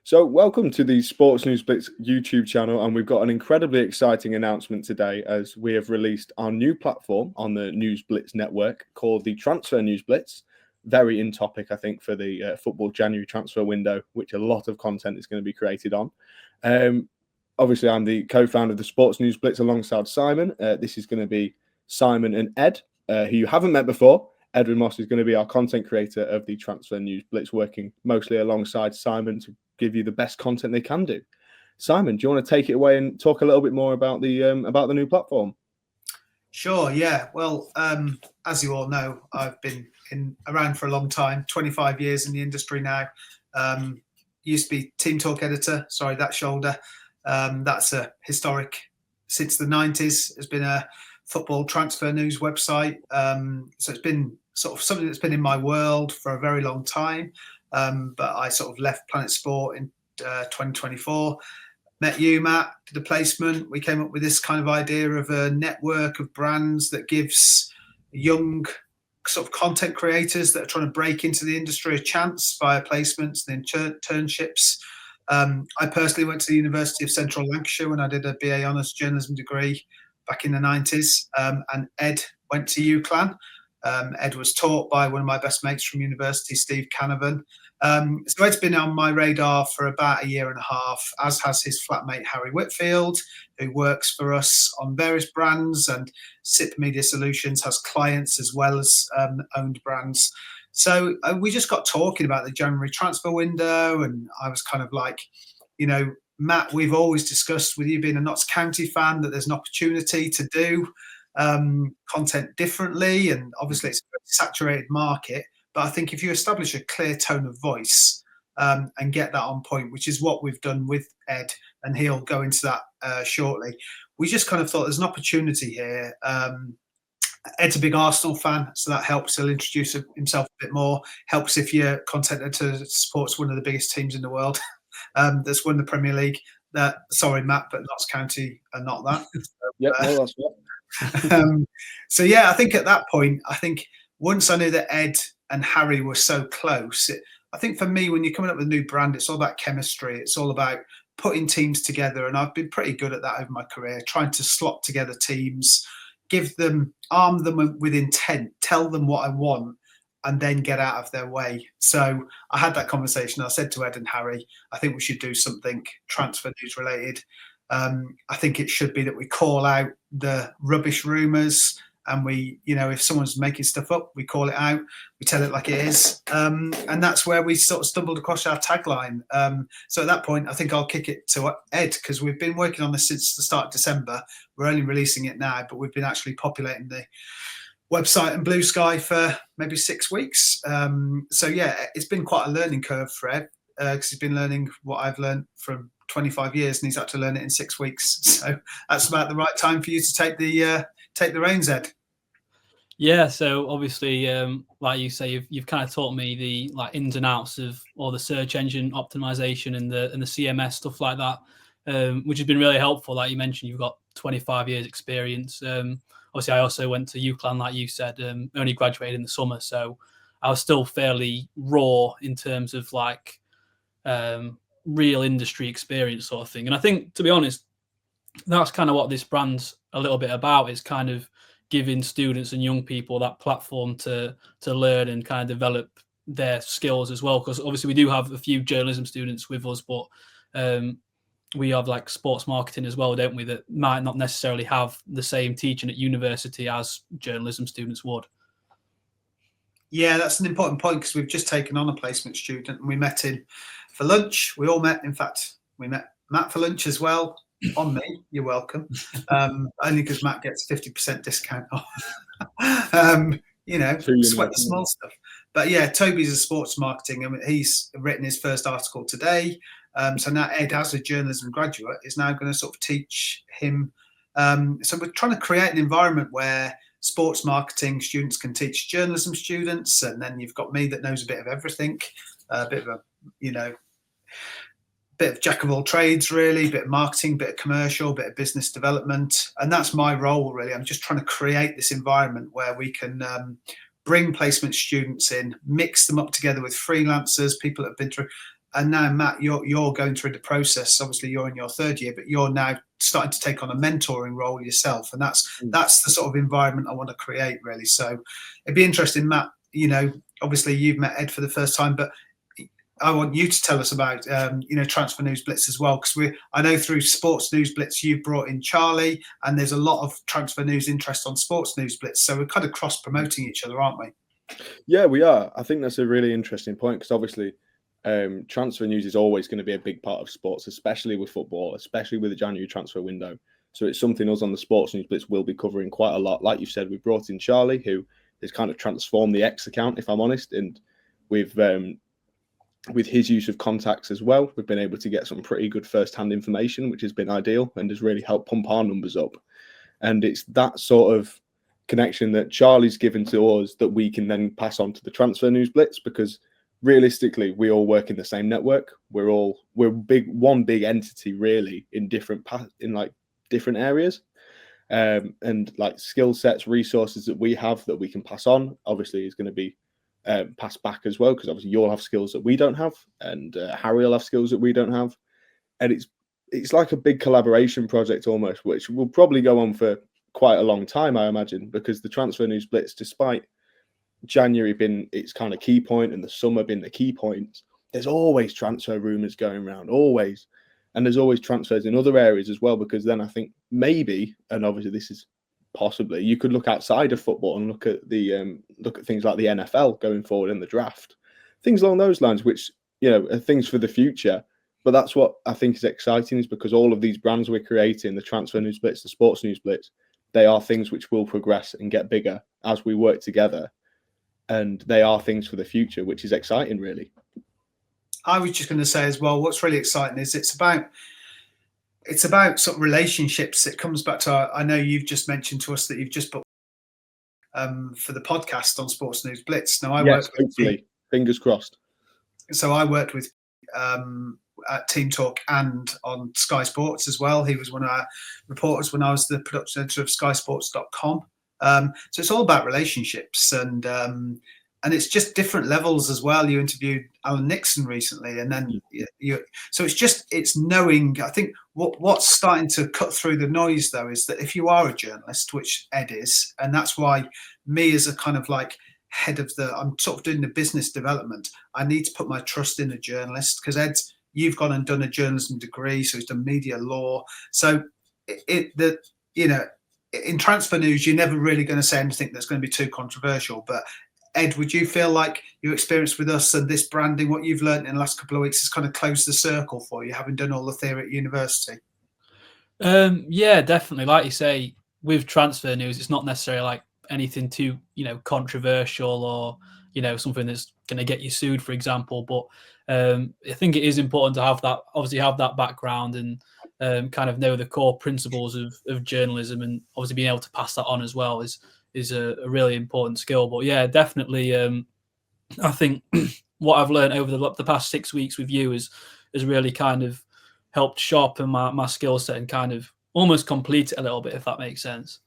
So, welcome to the Sports News Blitz YouTube channel, and we've got an incredibly exciting announcement today as we have released our new platform on the News Blitz network called the Transfer News Blitz. Very in topic, I think, for the football January transfer window, which a lot of content is going to be created on. Obviously, I'm the co-founder of the Sports News Blitz alongside Simon. This is going to be Simon and Ed, who you haven't met before. Edwin Moss is going to be our content creator of the Transfer News Blitz, working mostly alongside Simon to give you the best content they can do. Simon, do you want to take it away and talk a little bit more about the new platform? Sure. Yeah. Well, as you all know, I've been around for a long time, 25 years in the industry now. Used to be Team Talk editor. Sorry, that shoulder. That's a historic. Since the 90s, has been a football transfer news website. So it's been sort of something that's been in my world for a very long time. But I sort of left Planet Sport in 2024. Met you, Matt, did a placement. We came up with this kind of idea of a network of brands that gives young sort of content creators that are trying to break into the industry a chance via placements and internships. I personally went to the University of Central Lancashire when I did a BA Honours Journalism degree back in the 90s. And Ed went to UCLan. Ed was taught by one of my best mates from university, Steve Canavan. So Ed's been on my radar for about a year and a half, as has his flatmate Harry Whitfield, who works for us on various brands, and SIP Media Solutions has clients as well as owned brands. So we just got talking about the January transfer window, and I was kind of like, Matt, we've always discussed with you being a Notts County fan that there's an opportunity to do content differently, and obviously it's a very saturated market. But I think if you establish a clear tone of voice and get that on point, which is what we've done with Ed, and he'll go into that shortly, we just kind of thought there's an opportunity here. Ed's a big Arsenal fan, so that helps. He'll introduce himself a bit more. Helps if your content editor supports one of the biggest teams in the world that's won the Premier League. Sorry, Matt, but Notts County are not that. Yeah, no, that's right. So yeah, I think at that point, once I knew that Ed and Harry were so close, I think for me, when you're coming up with a new brand, it's all about chemistry. It's all about putting teams together. And I've been pretty good at that over my career, trying to slot together teams, arm them with intent, tell them what I want, and then get out of their way. So I had that conversation. I said to Ed and Harry, I think we should do something transfer news related. I think it should be that we call out the rubbish rumours, and we, if someone's making stuff up, we call it out, we tell it like it is. And that's where we sort of stumbled across our tagline. So at that point, I think I'll kick it to Ed, because we've been working on this since the start of December. We're only releasing it now, but we've been actually populating the website and Blue Sky for maybe 6 weeks. So yeah, it's been quite a learning curve for Ed, because he's been learning what I've learned from 25 years, and he's had to learn it in 6 weeks. So that's about the right time for you to take the reins, Ed. Yeah, so obviously, like you say, you've kind of taught me the ins and outs of all the search engine optimization and the CMS stuff like that, which has been really helpful. Like you mentioned, you've got 25 years experience. Obviously, I also went to UCLan, like you said, only graduated in the summer, so I was still fairly raw in terms of real industry experience sort of thing. And I think, to be honest, that's kind of what this brand's a little bit about, is kind of giving students and young people that platform to learn and kind of develop their skills as well. Because obviously we do have a few journalism students with us, but we have sports marketing as well, don't we, that might not necessarily have the same teaching at university as journalism students would. Yeah, that's an important point, because we've just taken on a placement student and we met him for lunch. We all met, in fact, we met Matt for lunch as well. On me, you're welcome. Only because Matt gets 50% discount off. Sweat the small stuff. But yeah, Toby's a sports marketing, and he's written his first article today. So now Ed, as a journalism graduate, is now going to sort of teach him. So we're trying to create an environment where sports marketing students can teach journalism students, and then you've got me that knows a bit of everything, a bit of bit of jack of all trades, really, bit of marketing, bit of commercial, bit of business development. And that's my role, really. I'm just trying to create this environment where we can bring placement students in, mix them up together with freelancers, people that have been through, And now, Matt, you're going through the process. Obviously, you're in your third year, but you're now starting to take on a mentoring role yourself, and that's the sort of environment I want to create, really. So it'd be interesting, Matt. Obviously you've met Ed for the first time, but I want you to tell us about Transfer News Blitz as well, because I know through Sports News Blitz you've brought in Charlie, and there's a lot of transfer news interest on Sports News Blitz. So we're kind of cross promoting each other, aren't we? Yeah, we are. I think that's a really interesting point, because obviously transfer news is always going to be a big part of sports, especially with football, especially with the January transfer window. So it's something us on the Sports News Blitz will be covering quite a lot. Like you said, we brought in Charlie, who has kind of transformed the X account, if I'm honest, and with his use of contacts as well, we've been able to get some pretty good first-hand information, which has been ideal and has really helped pump our numbers up. And it's that sort of connection that Charlie's given to us that we can then pass on to the Transfer News Blitz, because realistically, we all work in the same network. We're one big entity, really, in different areas, and like skill sets, resources that we have that we can pass on. Obviously, is going to be passed back as well, because obviously you'll have skills that we don't have, and Harry will have skills that we don't have, and it's like a big collaboration project almost, which will probably go on for quite a long time, I imagine, because the Transfer News Blitz, despite January being its kind of key point and the summer being the key point, there's always transfer rumours going around, always. And there's always transfers in other areas as well, because then I think maybe, and obviously this is possibly, you could look outside of football and look at things like the NFL going forward in the draft, things along those lines, which are things for the future. But that's what I think is exciting, is because all of these brands we're creating, the Transfer News Blitz, the Sports News Blitz, they are things which will progress and get bigger as we work together. And they are things for the future, which is exciting, really. I was just going to say as well, what's really exciting is it's about sort of relationships. It comes back to I know you've just mentioned to us that you've just booked for the podcast on Sports News Blitz. Now hopefully, fingers crossed. So I worked with at Team Talk and on Sky Sports as well. He was one of our reporters when I was the production editor of SkySports.com. So it's all about relationships, and it's just different levels as well. You interviewed Alan Nixon recently, and then so it's knowing. I think what's starting to cut through the noise though is that if you are a journalist, which Ed is, and that's why me as a kind of like head of I'm sort of doing the business development. I need to put my trust in a journalist, because Ed, you've gone and done a journalism degree, so he's done media law. So in transfer news, you're never really going to say anything that's going to be too controversial. But Ed, would you feel like your experience with us and this branding, what you've learned in the last couple of weeks, has kind of closed the circle for you, having done all the theory at university? Yeah, definitely. Like you say, with transfer news, it's not necessarily like anything too, controversial or, something that's going to get you sued, for example. But I think it is important to have that background and kind of know the core principles of journalism, and obviously being able to pass that on as well is a really important skill. But yeah, definitely, I think what I've learned over the past 6 weeks with you has really kind of helped sharpen my skill set and kind of almost complete it a little bit, if that makes sense.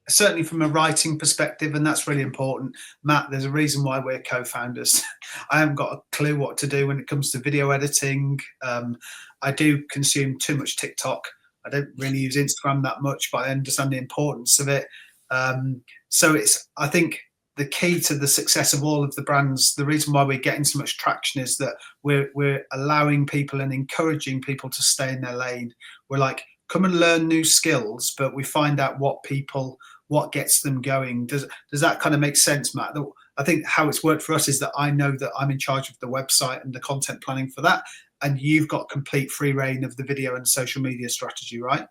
Certainly from a writing perspective, and that's really important. Matt, there's a reason why we're co-founders. I haven't got a clue what to do when it comes to video editing. I do consume too much TikTok. I don't really use Instagram that much, but I understand the importance of it. So I think the key to the success of all of the brands, the reason why we're getting so much traction is that we're allowing people and encouraging people to stay in their lane. We're like, come and learn new skills, but we find out what gets them going. Does that kind of make sense, Matt? I think how it's worked for us is that I know that I'm in charge of the website and the content planning for that, and you've got complete free reign of the video and social media strategy, right?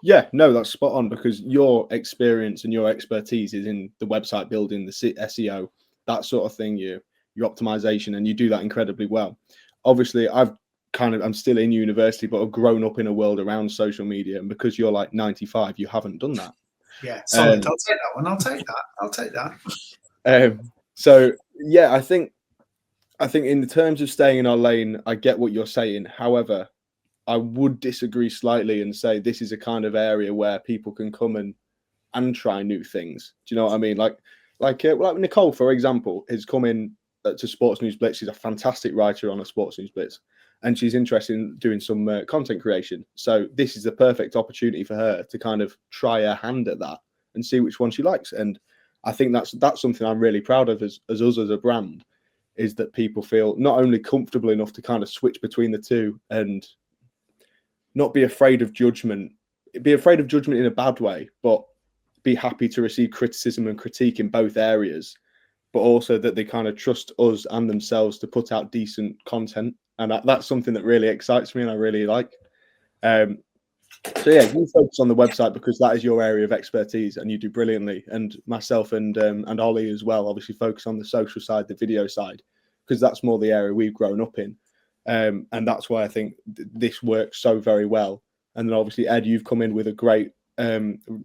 Yeah, no, that's spot on, because your experience and your expertise is in the website building, the SEO, that sort of thing, your optimization, and you do that incredibly well. Obviously, I'm still in university, but I've grown up in a world around social media, and because you're like 95, you haven't done that. Yeah, solid. I'll take that one. I'll take that. So yeah, I think in terms of staying in our lane, I get what you're saying. However, I would disagree slightly and say this is a kind of area where people can come and try new things. Do you know what I mean? Like Nicole, for example, has come in to Sports News Blitz. She's a fantastic writer on a Sports News Blitz, and she's interested in doing some content creation. So this is the perfect opportunity for her to kind of try her hand at that and see which one she likes. And I think that's something I'm really proud of as us as a brand, is that people feel not only comfortable enough to kind of switch between the two and not be afraid of judgment in a bad way, but be happy to receive criticism and critique in both areas, but also that they kind of trust us and themselves to put out decent content. And that's something that really excites me and I really like. So yeah, you focus on the website because that is your area of expertise and you do brilliantly. And myself and Ollie as well, obviously focus on the social side, the video side, because that's more the area we've grown up in. And that's why I think this works so very well. And then obviously, Ed, you've come in with a great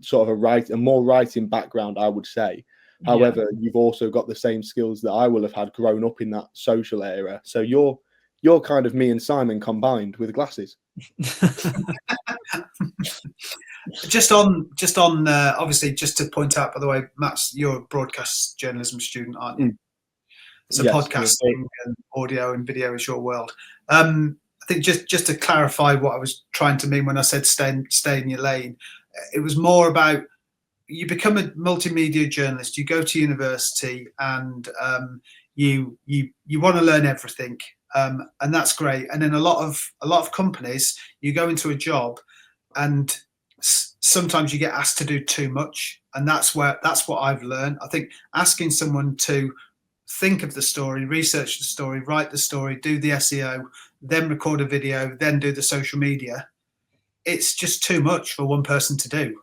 sort of a more writing background, I would say. However, you've also got the same skills that I will have had growing up in that social era. So you're kind of me and Simon combined with glasses. Just on obviously, just to point out, by the way, Matt, you're a broadcast journalism student, aren't you? So yes, podcasting and audio and video is your world. I think just to clarify what I was trying to mean when I said stay in your lane, it was more about you become a multimedia journalist, you go to university, and you want to learn everything, and that's great. And in a lot of companies, you go into a job, and sometimes you get asked to do too much, and that's what I've learned. I think asking someone to think of the story, research the story, write the story, do the SEO, then record a video, then do the social media, it's just too much for one person to do.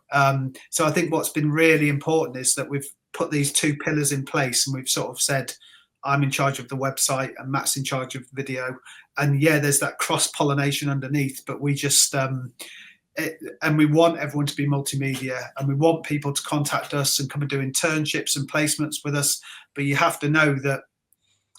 So I think what's been really important is that we've put these two pillars in place, and we've sort of said, I'm in charge of the website and Matt's in charge of video. And yeah, there's that cross-pollination underneath, but we just and we want everyone to be multimedia, and we want people to contact us and come and do internships and placements with us. But you have to know that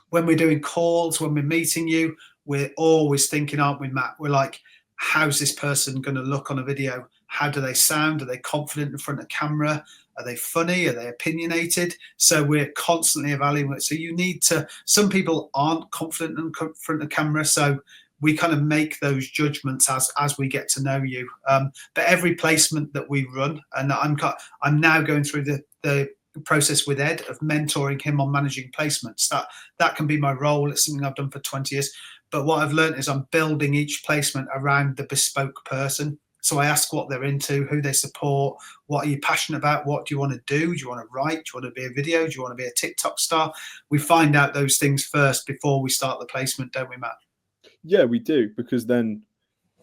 when we're doing calls, when we're meeting you, we're always thinking, aren't we, Matt? We're like, how's this person going to look on a video? How do they sound? Are they confident in front of camera? Are they funny? Are they opinionated? So we're constantly evaluating. So you need to, some people aren't confident in front of camera. So we kind of make those judgments as we get to know you. But every placement that we run, and I'm now going through the process with Ed of mentoring him on managing placements. That can be my role. It's something I've done for 20 years. But what I've learned is I'm building each placement around the bespoke person. So I ask what they're into, who they support, what are you passionate about, what do you want to do? Do you want to write? Do you want to be a video? Do you want to be a TikTok star? We find out those things first before we start the placement, don't we, Matt? Yeah, we do, because then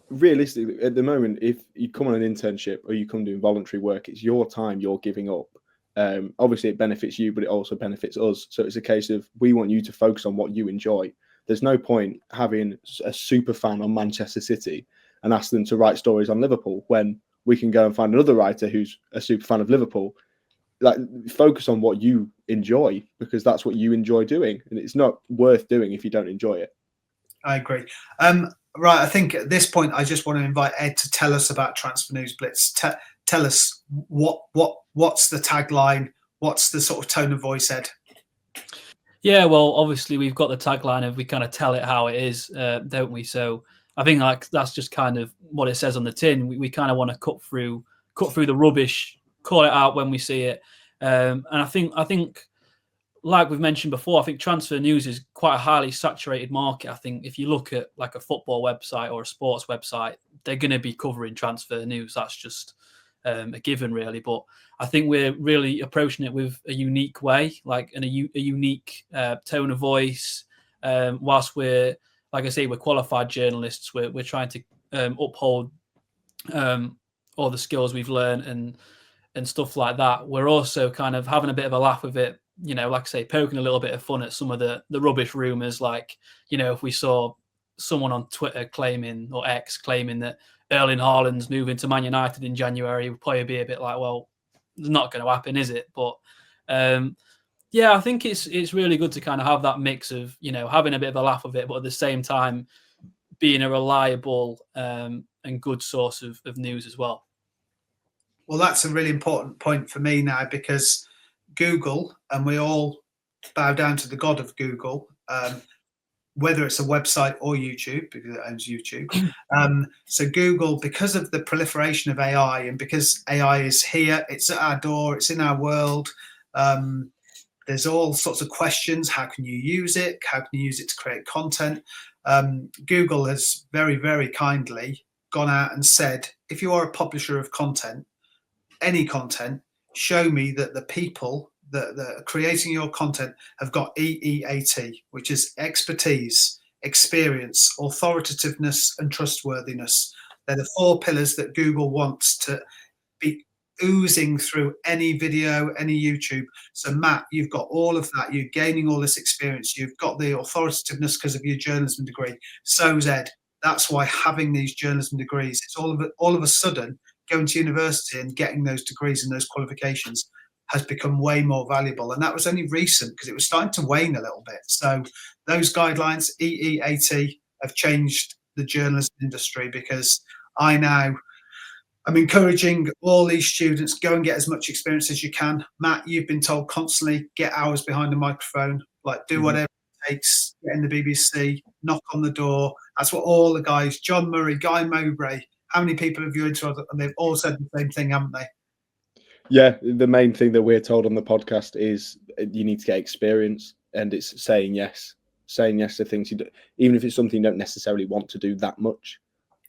realistically, at the moment, if you come on an internship or you come doing voluntary work, it's your time you're giving up. Obviously, it benefits you, but it also benefits us. So it's a case of we want you to focus on what you enjoy. There's no point having a super fan on Manchester City and ask them to write stories on Liverpool when we can go and find another writer who's a super fan of Liverpool. Like, focus on what you enjoy, because that's what you enjoy doing, and it's not worth doing if you don't enjoy it. I agree. Right, I think at this point, I just want to invite Ed to tell us about Transfer News Blitz. Tell us what's the tagline, what's the sort of tone of voice, Ed? Yeah, well, obviously we've got the tagline of we kind of tell it how it is, don't we? So I think like that's just kind of what it says on the tin. We kind of want to cut through the rubbish, call it out when we see it. And I think like we've mentioned before, I think transfer news is quite a highly saturated market. I think if you look at like a football website or a sports website, they're going to be covering transfer news. That's just a given, really. But I think we're really approaching it with a unique way, like a unique tone of voice. Whilst we're, like I say, we're qualified journalists, we're trying to uphold all the skills we've learned and stuff like that. We're also kind of having a bit of a laugh with it, you know, like I say, poking a little bit of fun at some of the rubbish rumours. Like, you know, if we saw someone on Twitter claiming, or X claiming, that Erling Haaland's moving to Man United in January, would probably be a bit like, well, it's not going to happen, is it? But yeah, I think it's really good to kind of have that mix of, you know, having a bit of a laugh of it, but at the same time being a reliable and good source of news as well. Well, that's a really important point for me now, because Google, and we all bow down to the god of Google, whether it's a website or YouTube, because it owns YouTube. So Google, because of the proliferation of AI, and because AI is here, it's at our door, it's in our world. There's all sorts of questions. How can you use it? How can you use it to create content? Google has very, very kindly gone out and said, if you are a publisher of content, any content, show me that the people that are creating your content have got EEAT, which is expertise, experience, authoritativeness, and trustworthiness. They're the 4 pillars that Google wants to be oozing through any video, any YouTube. So Matt, you've got all of that. You're gaining all this experience. You've got the authoritativeness because of your journalism degree. So's Ed. That's why having these journalism degrees, it's all of a sudden going to university and getting those degrees and those qualifications has become way more valuable. And that was only recent because it was starting to wane a little bit. So those guidelines, EEAT, have changed the journalism industry, because I'm encouraging all these students, go and get as much experience as you can. Matt, you've been told constantly, get hours behind the microphone, like do whatever it takes, get in the BBC, knock on the door. That's what all the guys, John Murray, Guy Mowbray, how many people have you interviewed? And they've all said the same thing, haven't they? Yeah, the main thing that we're told on the podcast is you need to get experience, and it's saying yes to things you do, even if it's something you don't necessarily want to do that much.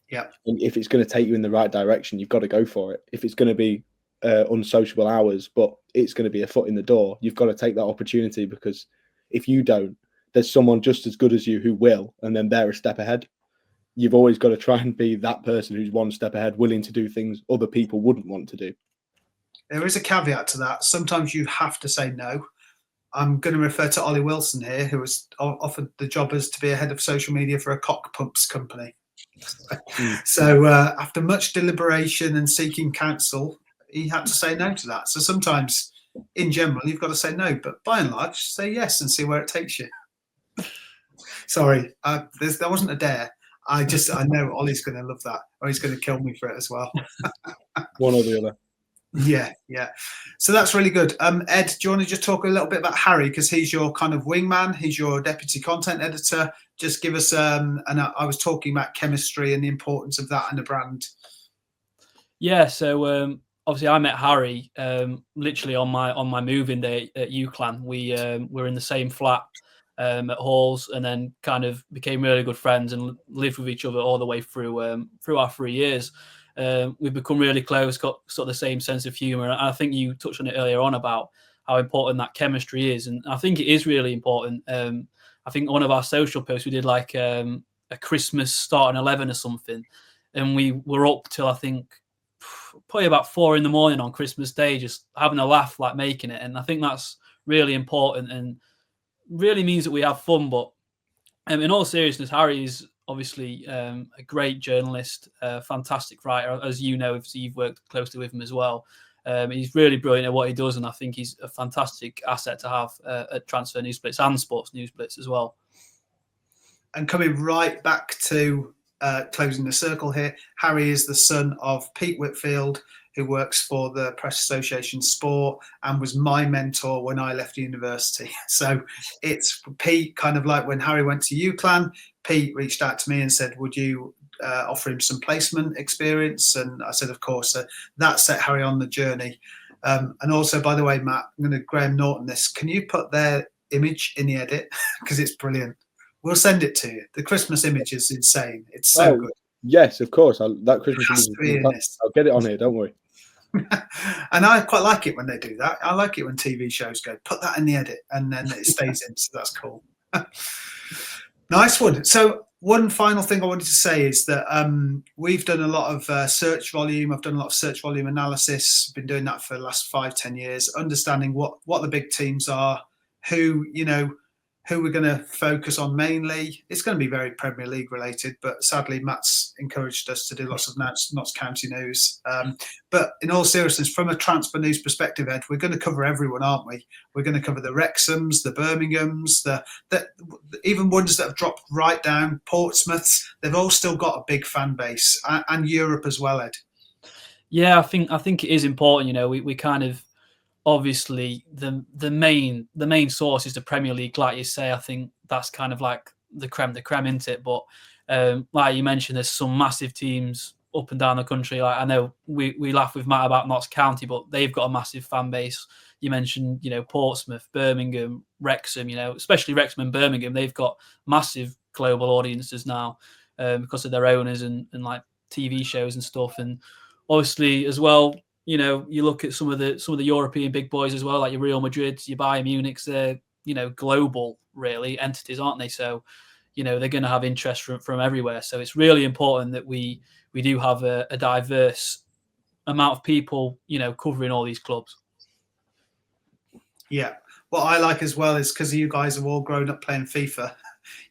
Yeah. And if it's going to take you in the right direction, you've got to go for it. If it's going to be unsociable hours, but it's going to be a foot in the door, you've got to take that opportunity, because if you don't, there's someone just as good as you who will, and then they're a step ahead. You've always got to try and be that person who's one step ahead, willing to do things other people wouldn't want to do. There is a caveat to that. Sometimes you have to say no. I'm going to refer to Ollie Wilson here, who was offered the job as to be a head of social media for a cock pumps company. So after much deliberation and seeking counsel, he had to say no to that. So sometimes, in general, you've got to say no, but by and large, say yes and see where it takes you. Sorry, that wasn't a dare. I know Ollie's going to love that, or he's going to kill me for it as well. One or the other. Yeah. So that's really good. Ed, do you want to just talk a little bit about Harry, because he's your kind of wingman, he's your deputy content editor. Just give us and I was talking about chemistry and the importance of that in a brand. Yeah, so obviously I met Harry literally on my moving day at UCLan. We were in the same flat at Halls, and then kind of became really good friends and lived with each other all the way through our 3 years. We've become really close, got sort of the same sense of humour. And I think you touched on it earlier on about how important that chemistry is. And I think it is really important. I think one of our social posts, we did like a Christmas starting 11 or something. And we were up till, I think, probably about 4 a.m. on Christmas Day, just having a laugh, like making it. And I think that's really important and really means that we have fun. But in all seriousness, Harry is obviously a great journalist, fantastic writer, as you know, if you've worked closely with him as well. He's really brilliant at what he does, and I think he's a fantastic asset to have at Transfer News Blitz and Sports News Blitz as well. And coming right back to closing the circle here, Harry is the son of Pete Whitfield, who works for the Press Association Sport and was my mentor when I left university. So it's Pete, kind of like when Harry went to UCLan, Pete reached out to me and said, would you offer him some placement experience? And I said, of course. So that set Harry on the journey. And also, by the way, Matt, I'm going to Graham Norton this. Can you put their image in the edit? Because it's brilliant. We'll send it to you. The Christmas image is insane. It's so good. Yes, of course. That Christmas image, I'll get it on here. Don't worry. And I quite like it when they do that. I like it when TV shows go, put that in the edit, and then it stays in. So that's cool. Nice one. So one final thing I wanted to say is that we've done a lot of search volume. I've done a lot of search volume analysis. Been doing that for the last 5-10 years, understanding what the big teams are, who we're going to focus on mainly. It's going to be very Premier League related, but sadly Matt's encouraged us to do lots of Notts County news. But in all seriousness, from a transfer news perspective, Ed, we're going to cover everyone, aren't we? We're going to cover the Wrexhams, the Birminghams, the even ones that have dropped right down, Portsmouths. They've all still got a big fan base, and Europe as well, Ed. Yeah, I think it is important. We kind of obviously the main source is the Premier League. Like you say, I think that's kind of like the creme de creme, isn't it? But like you mentioned, there's some massive teams up and down the country. Like I know we laugh with Matt about Notts County, but they've got a massive fan base. You mentioned, Portsmouth, Birmingham, Wrexham, especially Wrexham and Birmingham, they've got massive global audiences now because of their owners and like TV shows and stuff. And obviously as well, you look at some of the European big boys as well, like your Real Madrids, your Bayern Munichs, they're, global really entities, aren't they? So, they're going to have interest from everywhere. So it's really important that we do have a diverse amount of people, covering all these clubs. Yeah. What I like as well is because you guys have all grown up playing FIFA,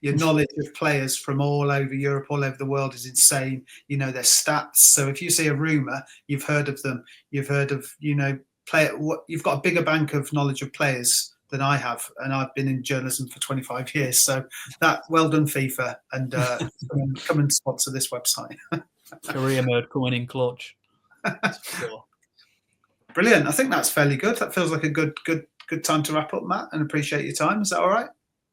your knowledge of players from all over Europe, all over the world is insane. You know their stats. So if you see a rumour, you've heard of them. You've heard of, you've got a bigger bank of knowledge of players than I have. And I've been in journalism for 25 years. So well done, FIFA. And come and sponsor this website. Career mode coming in clutch. Sure. Brilliant. I think that's fairly good. That feels like a good time to wrap up, Matt, and appreciate your time. Is that all right?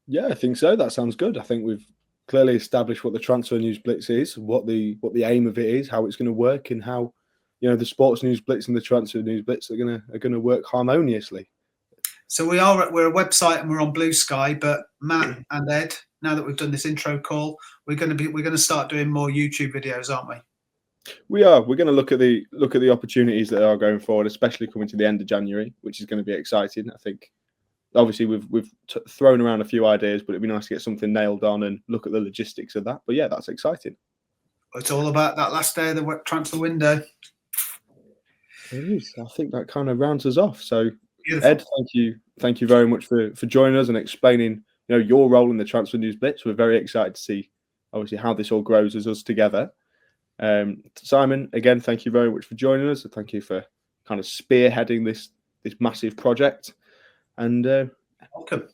Yeah, I think so. That sounds good. I think we've clearly established what the Transfer News Blitz is, what the aim of it is, how it's going to work, and how the Sports News Blitz and the Transfer News Blitz are going to work harmoniously. So we're a website and we're on Blue Sky, but Matt and Ed, now that we've done this intro call, we're going to start doing more YouTube videos, aren't we? We are. We're going to look at the opportunities that are going forward, especially coming to the end of January, which is going to be exciting. I think, obviously, we've thrown around a few ideas, but it'd be nice to get something nailed on and look at the logistics of that. But yeah, that's exciting. It's all about that last day of the transfer window. It is. I think that kind of rounds us off. So, Beautiful. Ed, thank you very much for joining us and explaining your role in the Transfer News Blitz. We're very excited to see, obviously, how this all grows as us together. Simon, again, thank you very much for joining us. Thank you for kind of spearheading this massive project. And welcome.